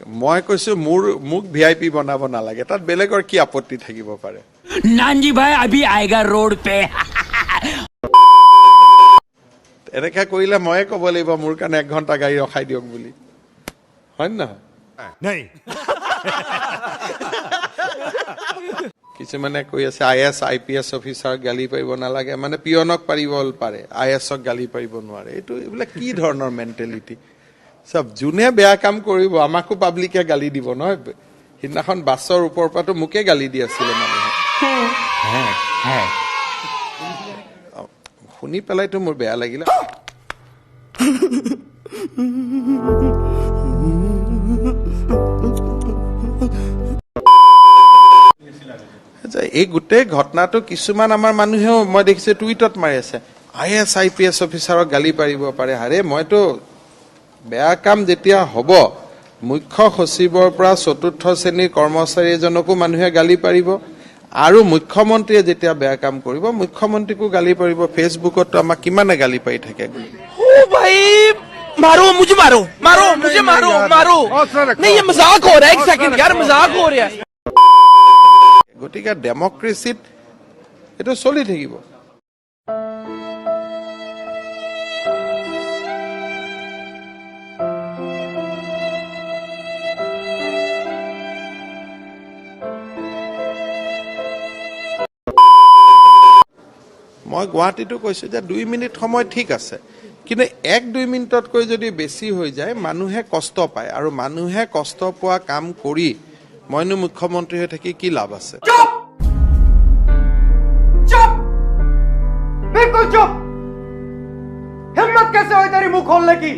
মই কৈছো মোক ভিআইপি বনাব নালাগে তাত বেলেগৰ কি আপত্তি থাকিব পাৰে नानजी भाई अभी आएगा रोड पे এনেকা কৰিলে ময়ে ক'ব লাগিব মোৰ কাৰণে 1 ঘণ্টা গাড়ী ৰখাই দিয়ক বুলি হয় না নাই কিছুমানে কৈ আছে আইএছ আইপিএছ অফিচাৰ গালি পাৰিব নালাগে মানে পিয়নক পাৰিব পাৰে আইএছক গালি পাৰিব নোৱাৰে এইটো এইবিলাক কি ধৰণৰ মেণ্টেলিটি সব যোনে বেয়া কাম কৰিব আমাকো পাব্লিকে গালি দিব নহয় হিনাখন বাছৰ ওপৰৰ পৰাটো মুকে গালি দি আছিল মানুহে শুনি পেলাইতো মোৰ বেয়া লাগিলে এই গোটেই ঘটনাটো কিছুমান আমাৰ মানুহেও মই দেখিছে টুইটত মাৰি আছে আইএছ আইপিএছ অফিচাৰক গালি পাৰিব পাৰে হাৰে মইতো বেয়া কাম যেতিয়া হ'ব মুখ্য সচিবৰ পৰা চতুৰ্থ শ্ৰেণীৰ কৰ্মচাৰী এজনকো মানুহে গালি পাৰিব আৰু মুখ্যমন্ত্ৰীয়ে যেতিয়া বেয়া কাম কৰিব মুখ্যমন্ত্ৰীকো গালি পাৰিব ফেচবুকত আমাক কিমানে গালি পাই থাকে ओ भाई मारो मुझे मारो मारो मुझे मारो मारो नहीं ये मजाक हो रहा है 1 सेकंड यार मजाक हो रहा है গতিকে ডেমক্ৰেচিত এটা চলি থাকিব মই গুৱাহাটীতো কৈছো যে 2 মিনিট সময় ঠিক আছে কিন্তু 1-2 মিনিটতকৈ যদি বেছি হৈ যায় মানুহে কষ্ট পায় আৰু মানুহে কষ্ট পোৱা কাম কৰি মইনো মুখ্যমন্ত্ৰী হৈ থাকি কি লাভ আছে चुप चुप बिल्कुल चुप हिम्मत कैसे हुई तेरी मुंह खोलने की